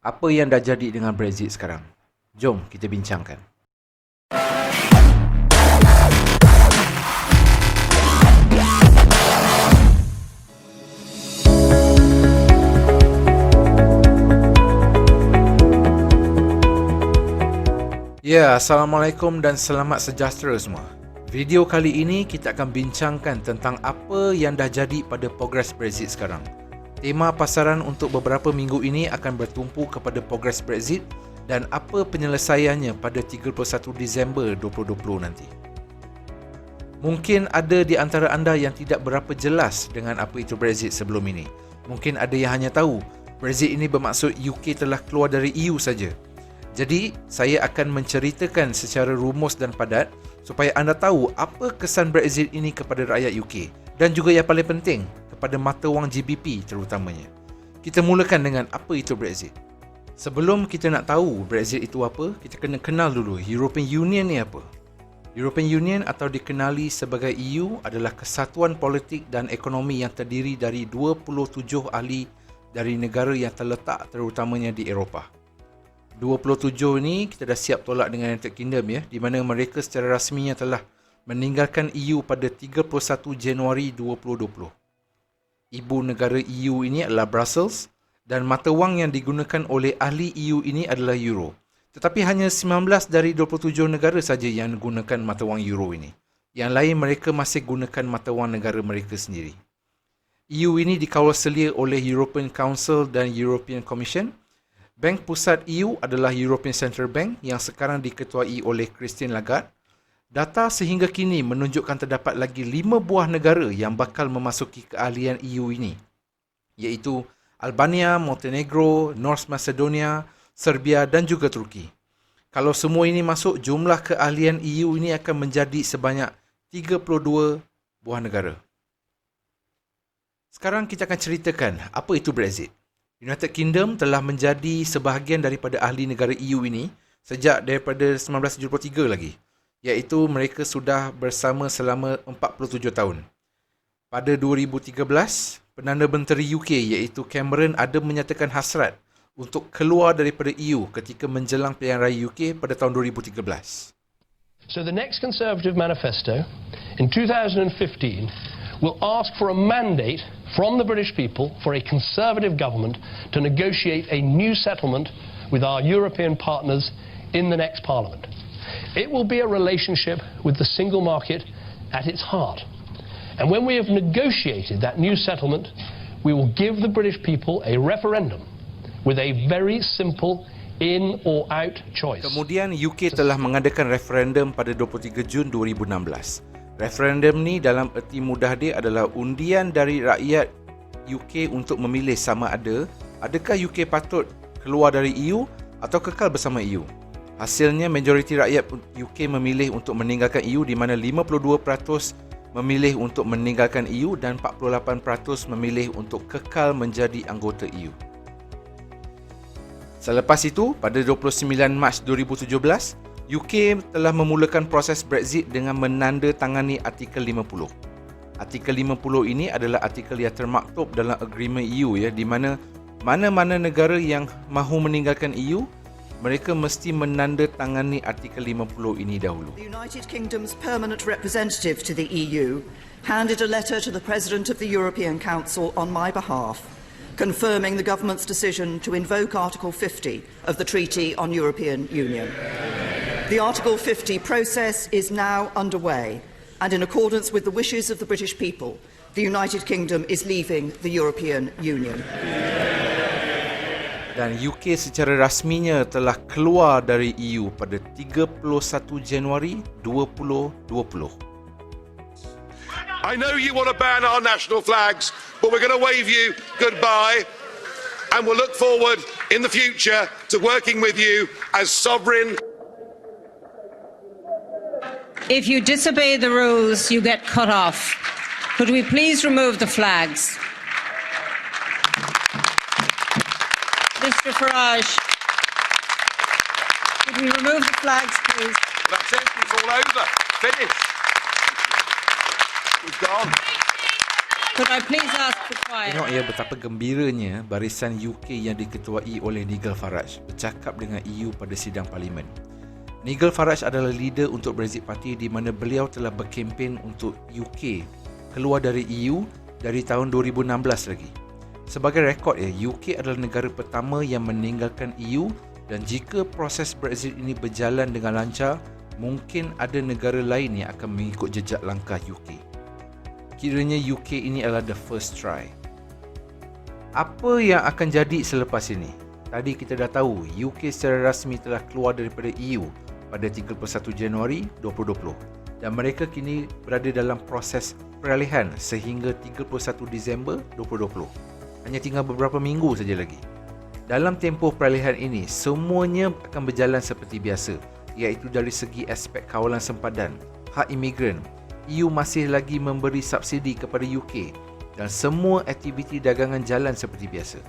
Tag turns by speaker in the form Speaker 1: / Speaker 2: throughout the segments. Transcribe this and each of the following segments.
Speaker 1: Apa yang dah jadi dengan Brexit sekarang? Jom kita bincangkan. Ya, Assalamualaikum dan selamat sejahtera semua. Video kali ini kita akan bincangkan tentang apa yang dah jadi pada progres Brexit sekarang. Tema pasaran untuk beberapa minggu ini akan bertumpu kepada progres Brexit dan apa penyelesaiannya pada 31 Disember 2020 nanti. Mungkin ada di antara anda yang tidak berapa jelas dengan apa itu Brexit sebelum ini. Mungkin ada yang hanya tahu Brexit ini bermaksud UK telah keluar dari EU saja. Jadi, saya akan menceritakan secara rumus dan padat supaya anda tahu apa kesan Brexit ini kepada rakyat UK dan juga yang paling penting, kepada mata wang GBP terutamanya. Kita mulakan dengan apa itu Brexit. Sebelum kita nak tahu Brexit itu apa, kita kena kenal dulu European Union ni apa. European Union atau dikenali sebagai EU adalah kesatuan politik dan ekonomi yang terdiri dari 27 ahli dari negara yang terletak terutamanya di Eropah. 27 ni kita dah siap tolak dengan United Kingdom ya, di mana mereka secara rasminya telah meninggalkan EU pada 31 Januari 2020. Ibu negara EU ini adalah Brussels dan mata wang yang digunakan oleh ahli EU ini adalah Euro. Tetapi hanya 19 dari 27 negara saja yang gunakan mata wang Euro ini. Yang lain mereka masih gunakan mata wang negara mereka sendiri. EU ini dikawal selia oleh European Council dan European Commission. Bank pusat EU adalah European Central Bank yang sekarang diketuai oleh Christine Lagarde. Data sehingga kini menunjukkan terdapat lagi 5 buah negara yang bakal memasuki keahlian EU ini, iaitu Albania, Montenegro, North Macedonia, Serbia dan juga Turki. Kalau semua ini masuk, jumlah keahlian EU ini akan menjadi sebanyak 32 buah negara. Sekarang kita akan ceritakan apa itu Brexit. United Kingdom telah menjadi sebahagian daripada ahli negara EU ini sejak daripada 1973 lagi. Iaitu mereka sudah bersama selama 47 tahun. Pada 2013, Perdana Menteri UK iaitu Cameron ada menyatakan hasrat untuk keluar daripada EU ketika menjelang pilihan raya UK pada tahun 2013.
Speaker 2: So the next Conservative manifesto in 2015 will ask for a mandate from the British people for a Conservative government to negotiate a new settlement with our European partners in the next Parliament. It will be a relationship with the single market at its heart. And when we have negotiated that new settlement, we will give the British people a referendum with a very simple in or out choice.
Speaker 1: Kemudian UK telah mengadakan referendum pada 23 Jun 2016. Referendum ni dalam erti mudah dia adalah undian dari rakyat UK untuk memilih sama ada adakah UK patut keluar dari EU atau kekal bersama EU. Hasilnya majoriti rakyat UK memilih untuk meninggalkan EU di mana 52% memilih untuk meninggalkan EU dan 48% memilih untuk kekal menjadi anggota EU. Selepas itu, pada 29 Mac 2017, UK telah memulakan proses Brexit dengan menandatangani Artikel 50. Artikel 50 ini adalah artikel yang termaktub dalam agreement EU ya, di mana mana-mana negara yang mahu meninggalkan EU, mereka mesti menandatangani Artikel 50 ini dahulu.
Speaker 3: The United Kingdom's permanent representative to the EU handed a letter to the President of the European Council on my behalf, confirming the government's decision to invoke Article 50 of the Treaty on European Union. The Article 50 process is now underway, and in accordance with the wishes of the British people, the United Kingdom is leaving the European Union.
Speaker 1: Dan UK secara rasminya telah keluar dari EU pada 31 Januari 2020.
Speaker 4: I know you want to ban our national flags, but we're going to wave you goodbye and we'll look forward in the future to working with you as sovereign.
Speaker 5: If you disobey the rules, you get cut off. Could we please remove the flags? Mr. Farage, could we remove the flags, please?
Speaker 4: Well, that's it. It's all over. Finished. We've gone.
Speaker 5: Could I please ask for quiet?
Speaker 1: Tengok ya betapa gembiranya barisan UK yang diketuai oleh Nigel Farage bercakap dengan EU pada sidang parlimen. Nigel Farage adalah leader untuk Brexit Party di mana beliau telah berkempen untuk UK keluar dari EU dari tahun 2016 lagi. Sebagai rekod ya, UK adalah negara pertama yang meninggalkan EU dan jika proses Brexit ini berjalan dengan lancar, mungkin ada negara lain yang akan mengikut jejak langkah UK. Kiranya UK ini adalah the first try. Apa yang akan jadi selepas ini? Tadi kita dah tahu UK secara rasmi telah keluar daripada EU pada 31 Januari 2020 dan mereka kini berada dalam proses peralihan sehingga 31 Disember 2020. Hanya tinggal beberapa minggu saja lagi. Dalam tempoh peralihan ini, semuanya akan berjalan seperti biasa, iaitu dari segi aspek kawalan sempadan, hak imigran, EU masih lagi memberi subsidi kepada UK dan semua aktiviti dagangan jalan seperti biasa.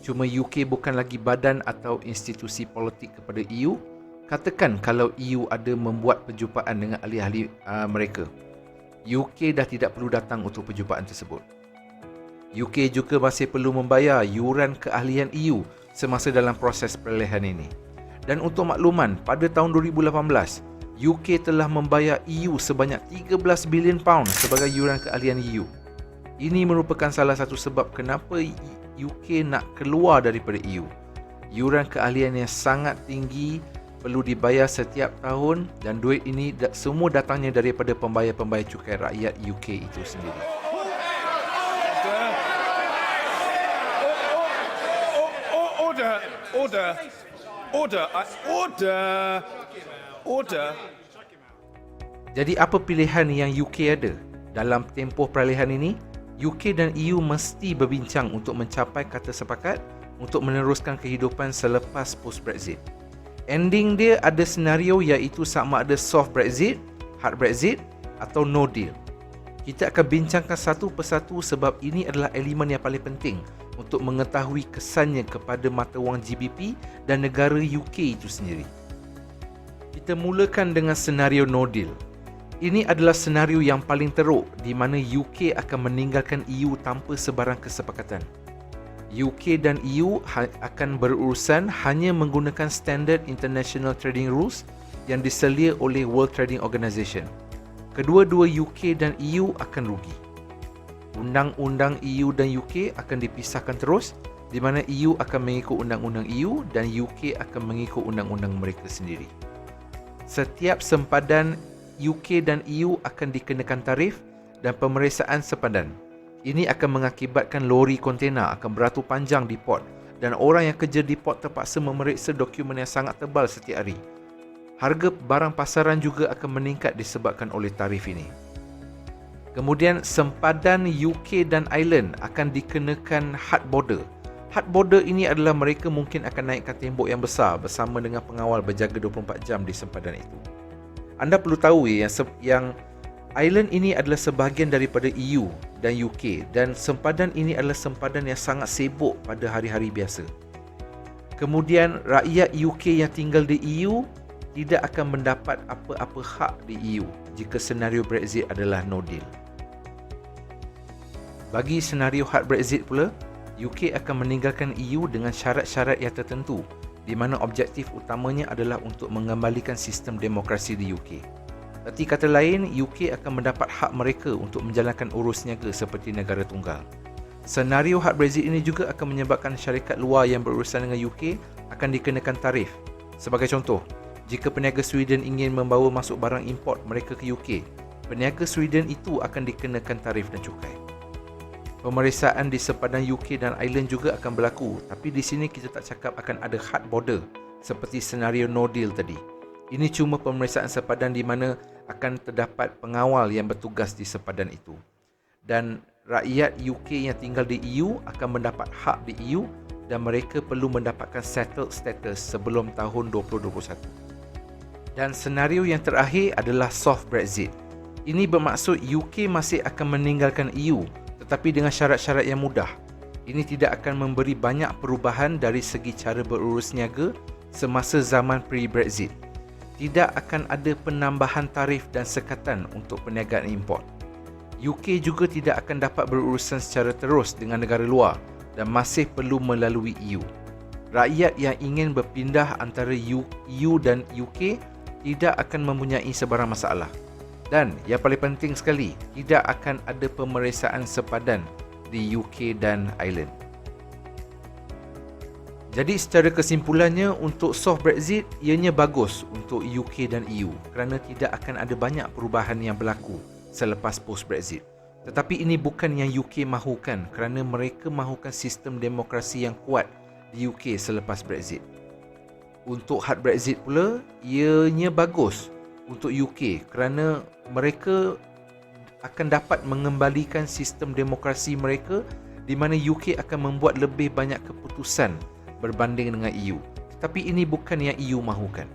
Speaker 1: Cuma UK bukan lagi badan atau institusi politik kepada EU. Katakan kalau EU ada membuat perjumpaan dengan ahli-ahli mereka, UK dah tidak perlu datang untuk perjumpaan tersebut. UK juga masih perlu membayar yuran keahlian EU semasa dalam proses peralihan ini. Dan untuk makluman, pada tahun 2018, UK telah membayar EU sebanyak 13 bilion pound sebagai yuran keahlian EU. Ini merupakan salah satu sebab kenapa UK nak keluar daripada EU. Yuran keahlian yang sangat tinggi perlu dibayar setiap tahun dan duit ini semua datangnya daripada pembayar-pembayar cukai rakyat UK itu sendiri.
Speaker 6: Order.
Speaker 1: Jadi apa pilihan yang UK ada? Dalam tempoh peralihan ini, UK dan EU mesti berbincang untuk mencapai kata sepakat untuk meneruskan kehidupan selepas post-Brexit. Ending dia ada senario iaitu sama ada soft Brexit, hard Brexit atau no deal. Kita akan bincangkan satu persatu sebab ini adalah elemen yang paling penting untuk mengetahui kesannya kepada mata wang GBP dan negara UK itu sendiri. Kita mulakan dengan senario no deal. Ini adalah senario yang paling teruk di mana UK akan meninggalkan EU tanpa sebarang kesepakatan. UK dan EU akan berurusan hanya menggunakan standard international trading rules yang diselia oleh World Trading Organization. Kedua-dua UK dan EU akan rugi. Undang-undang EU dan UK akan dipisahkan terus di mana EU akan mengikut undang-undang EU dan UK akan mengikut undang-undang mereka sendiri. Setiap sempadan UK dan EU akan dikenakan tarif dan pemeriksaan sempadan. Ini akan mengakibatkan lori kontena akan beratur panjang di port dan orang yang kerja di port terpaksa memeriksa dokumen yang sangat tebal setiap hari. Harga barang pasaran juga akan meningkat disebabkan oleh tarif ini. Kemudian sempadan UK dan Ireland akan dikenakan hard border. Hard border ini adalah mereka mungkin akan naikkan tembok yang besar bersama dengan pengawal berjaga 24 jam di sempadan itu. Anda perlu tahu yang Ireland ini adalah sebahagian daripada EU dan UK dan sempadan ini adalah sempadan yang sangat sibuk pada hari-hari biasa. Kemudian rakyat UK yang tinggal di EU tidak akan mendapat apa-apa hak di EU jika senario Brexit adalah no deal. Bagi senario hard Brexit pula, UK akan meninggalkan EU dengan syarat-syarat yang tertentu di mana objektif utamanya adalah untuk mengembalikan sistem demokrasi di UK. Erti kata lain, UK akan mendapat hak mereka untuk menjalankan urus niaga seperti negara tunggal. Senario hard Brexit ini juga akan menyebabkan syarikat luar yang berurusan dengan UK akan dikenakan tarif. Sebagai contoh, jika peniaga Sweden ingin membawa masuk barang import mereka ke UK, peniaga Sweden itu akan dikenakan tarif dan cukai. Pemeriksaan di sempadan UK dan Ireland juga akan berlaku, tapi di sini kita tak cakap akan ada hard border seperti senario no deal tadi. Ini cuma pemeriksaan sempadan di mana akan terdapat pengawal yang bertugas di sempadan itu. Dan rakyat UK yang tinggal di EU akan mendapat hak di EU dan mereka perlu mendapatkan settled status sebelum tahun 2021. Dan senario yang terakhir adalah soft Brexit. Ini bermaksud UK masih akan meninggalkan EU tetapi dengan syarat-syarat yang mudah. Ini tidak akan memberi banyak perubahan dari segi cara berurus niaga semasa zaman pre-Brexit. Tidak akan ada penambahan tarif dan sekatan untuk perniagaan import. UK juga tidak akan dapat berurusan secara terus dengan negara luar dan masih perlu melalui EU. Rakyat yang ingin berpindah antara EU dan UK tidak akan mempunyai sebarang masalah. Dan yang paling penting sekali, tidak akan ada pemeriksaan sepadan di UK dan Ireland. Jadi secara kesimpulannya, untuk soft Brexit ianya bagus untuk UK dan EU kerana tidak akan ada banyak perubahan yang berlaku selepas post-Brexit. Tetapi ini bukan yang UK mahukan kerana mereka mahukan sistem demokrasi yang kuat di UK selepas Brexit. Untuk hard Brexit pula, ianya bagus untuk UK kerana mereka akan dapat mengembalikan sistem demokrasi mereka di mana UK akan membuat lebih banyak keputusan berbanding dengan EU. Tetapi ini bukan yang EU mahukan.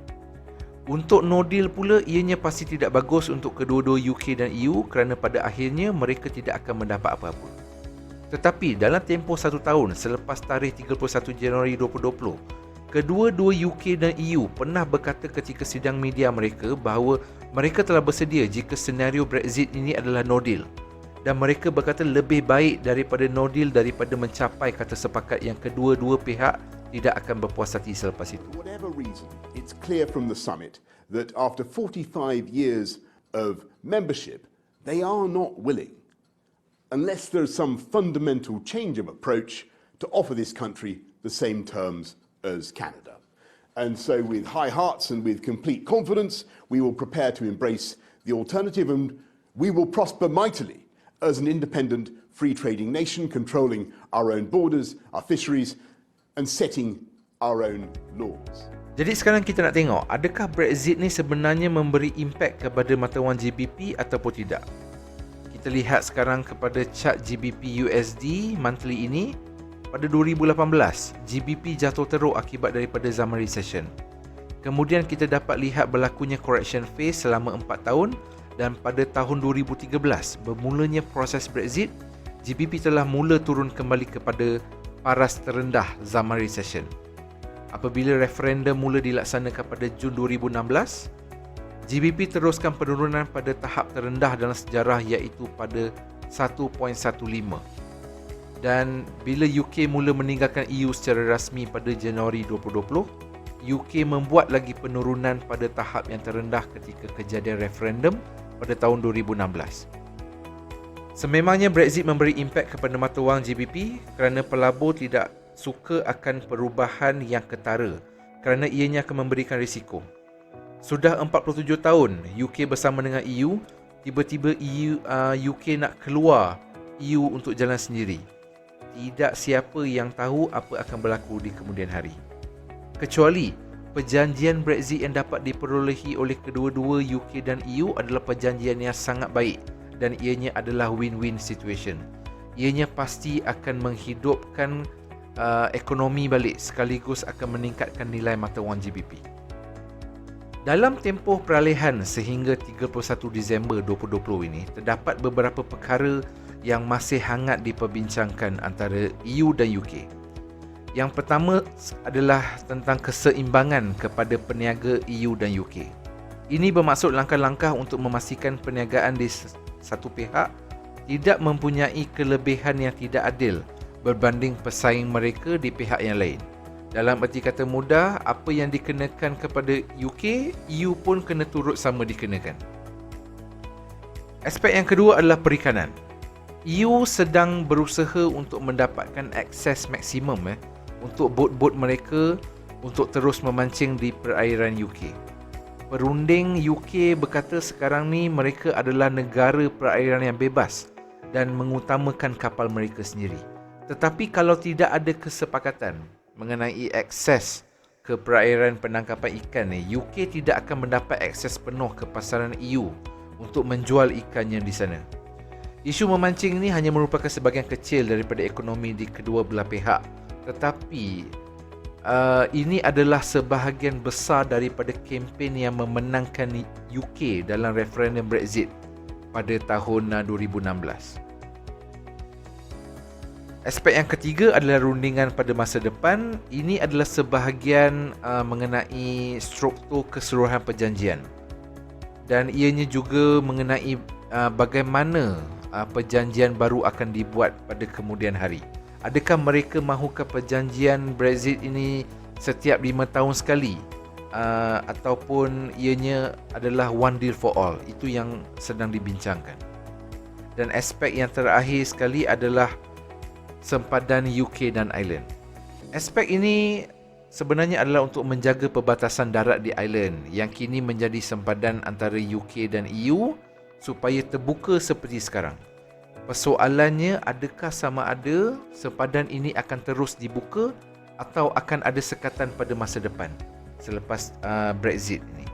Speaker 1: Untuk no deal pula, ianya pasti tidak bagus untuk kedua-dua UK dan EU kerana pada akhirnya mereka tidak akan mendapat apa-apa. Tetapi dalam tempoh 1 tahun selepas tarikh 31 Januari 2020, kedua-dua UK dan EU pernah berkata ketika sidang media mereka bahawa mereka telah bersedia jika senario Brexit ini adalah no deal. Dan mereka berkata lebih baik daripada no deal daripada mencapai kata sepakat yang kedua-dua pihak tidak akan berpuas hati selepas itu.
Speaker 6: For whatever reason, it's clear from the summit that after 45 years of membership, they are not willing, unless there is some fundamental change of approach, to offer this country the same terms as Canada. And so with high hearts and with complete confidence, we will prepare to embrace the alternative, and we will prosper mightily as an independent, free trading nation, controlling our own borders, our fisheries, and setting our own laws.
Speaker 1: Jadi sekarang kita nak tengok, adakah Brexit ni sebenarnya memberi impak kepada mata wang GBP ataupun tidak? Kita lihat sekarang kepada chart GBP USD monthly ini. Pada 2018, GBP jatuh teruk akibat daripada zaman recession. Kemudian kita dapat lihat berlakunya correction phase selama 4 tahun dan pada tahun 2013, bermulanya proses Brexit, GBP telah mula turun kembali kepada paras terendah zaman recession. Apabila referendum mula dilaksanakan pada Jun 2016, GBP teruskan penurunan pada tahap terendah dalam sejarah iaitu pada 1.15. Dan bila UK mula meninggalkan EU secara rasmi pada Januari 2020, UK membuat lagi penurunan pada tahap yang terendah ketika kejadian referendum pada tahun 2016. Sememangnya Brexit memberi impak kepada mata wang GBP kerana pelabur tidak suka akan perubahan yang ketara kerana ianya akan memberikan risiko. Sudah 47 tahun UK bersama dengan EU, tiba-tiba UK nak keluar EU untuk jalan sendiri. Tidak siapa yang tahu apa akan berlaku di kemudian hari. Kecuali perjanjian Brexit yang dapat diperolehi oleh kedua-dua UK dan EU adalah perjanjian yang sangat baik dan ianya adalah win-win situation. Ianya pasti akan menghidupkan ekonomi balik sekaligus akan meningkatkan nilai mata wang GBP. Dalam tempoh peralihan sehingga 31 Disember 2020 ini, terdapat beberapa perkara yang masih hangat diperbincangkan antara EU dan UK. Yang pertama adalah tentang keseimbangan kepada peniaga EU dan UK. Ini bermaksud langkah-langkah untuk memastikan perniagaan di satu pihak tidak mempunyai kelebihan yang tidak adil berbanding pesaing mereka di pihak yang lain. Dalam erti kata mudah, apa yang dikenakan kepada UK, EU pun kena turut sama dikenakan. Aspek yang kedua adalah perikanan. EU sedang berusaha untuk mendapatkan akses maksimum untuk bot-bot mereka untuk terus memancing di perairan UK. Perunding UK berkata sekarang ni mereka adalah negara perairan yang bebas dan mengutamakan kapal mereka sendiri. Tetapi kalau tidak ada kesepakatan mengenai akses ke perairan penangkapan ikan ni, UK tidak akan mendapat akses penuh ke pasaran EU untuk menjual ikannya di sana. Isu memancing ini hanya merupakan sebahagian kecil daripada ekonomi di kedua belah pihak, tetapi ini adalah sebahagian besar daripada kempen yang memenangkan UK dalam referendum Brexit pada tahun 2016. Aspek yang ketiga adalah rundingan pada masa depan. Ini adalah sebahagian mengenai struktur keseluruhan perjanjian. Dan ianya juga mengenai bagaimana perjanjian baru akan dibuat pada kemudian hari? Adakah mereka mahukan perjanjian Brexit ini setiap 5 tahun sekali? Ataupun ianya adalah one deal for all? Itu yang sedang dibincangkan. Dan aspek yang terakhir sekali adalah sempadan UK dan Ireland. Aspek ini sebenarnya adalah untuk menjaga perbatasan darat di Ireland yang kini menjadi sempadan antara UK dan EU supaya terbuka seperti sekarang. Persoalannya, adakah sama ada sempadan ini akan terus dibuka atau akan ada sekatan pada masa depan selepas Brexit ini?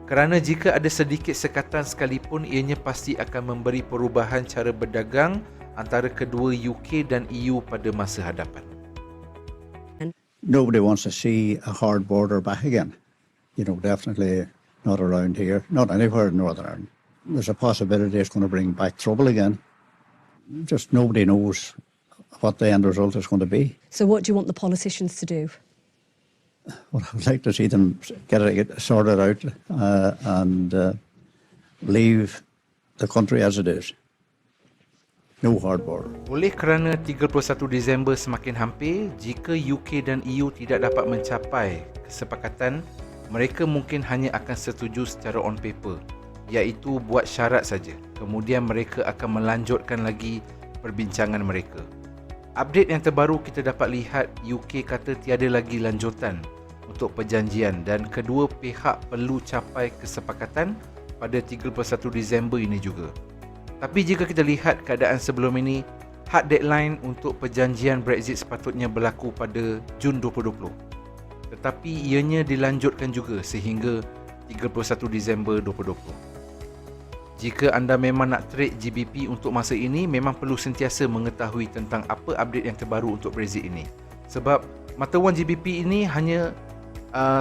Speaker 1: Kerana jika ada sedikit sekatan sekalipun, ianya pasti akan memberi perubahan cara berdagang antara kedua UK dan EU pada masa hadapan.
Speaker 7: Nobody wants to see a hard border back again. Definitely not around here, not anywhere in Northern Ireland. There's a possibility it's going to bring back trouble again. Just nobody knows what the end result is going to be.
Speaker 8: So what do you want the politicians to do?
Speaker 7: Well, I would like to see them get it sorted out and leave the country as it is. No hard border.
Speaker 1: Oleh kerana 31 Disember semakin hampir, jika UK dan EU tidak dapat mencapai kesepakatan, mereka mungkin hanya akan setuju secara on paper, iaitu buat syarat saja. Kemudian mereka akan melanjutkan lagi perbincangan mereka. Update yang terbaru kita dapat lihat UK kata tiada lagi lanjutan untuk perjanjian dan kedua pihak perlu capai kesepakatan pada 31 Disember ini juga. Tapi jika kita lihat keadaan sebelum ini, hard deadline untuk perjanjian Brexit sepatutnya berlaku pada Jun 2020. Tetapi ianya dilanjutkan juga sehingga 31 Disember 2020. Jika anda memang nak trade GBP untuk masa ini, memang perlu sentiasa mengetahui tentang apa update yang terbaru untuk Brexit ini. Sebab mata wang GBP ini hanya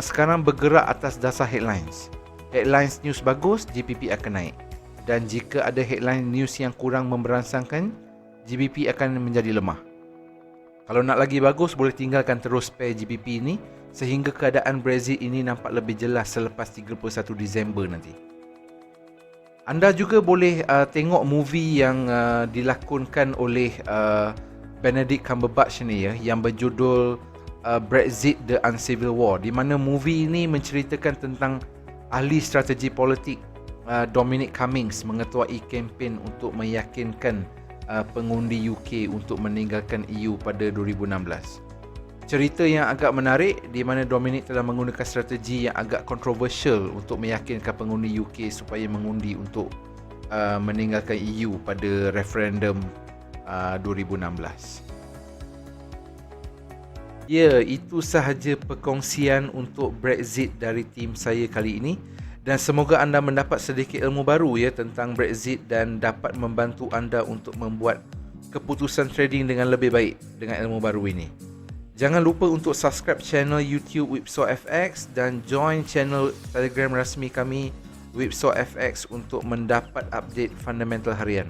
Speaker 1: sekarang bergerak atas dasar headlines. Headlines news bagus, GBP akan naik. Dan jika ada headline news yang kurang memberansangkan, GBP akan menjadi lemah. Kalau nak lagi bagus, boleh tinggalkan terus pair GBP ini sehingga keadaan Brexit ini nampak lebih jelas selepas 31 Disember nanti. Anda juga boleh tengok movie yang dilakonkan oleh Benedict Cumberbatch ni ya, yang berjudul Brexit The Uncivil War, di mana movie ini menceritakan tentang ahli strategi politik Dominic Cummings mengetuai kempen untuk meyakinkan pengundi UK untuk meninggalkan EU pada 2016. Cerita yang agak menarik di mana Dominic telah menggunakan strategi yang agak kontroversial untuk meyakinkan pengundi UK supaya mengundi untuk meninggalkan EU pada referendum 2016. Ya, itu sahaja perkongsian untuk Brexit dari tim saya kali ini. Dan semoga anda mendapat sedikit ilmu baru ya tentang Brexit dan dapat membantu anda untuk membuat keputusan trading dengan lebih baik dengan ilmu baru ini. Jangan lupa untuk subscribe channel YouTube Whipsaw FX dan join channel Telegram rasmi kami Whipsaw FX untuk mendapat update fundamental harian.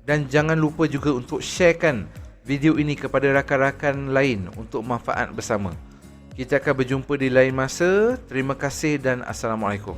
Speaker 1: Dan jangan lupa juga untuk sharekan video ini kepada rakan-rakan lain untuk manfaat bersama. Kita akan berjumpa di lain masa. Terima kasih dan Assalamualaikum.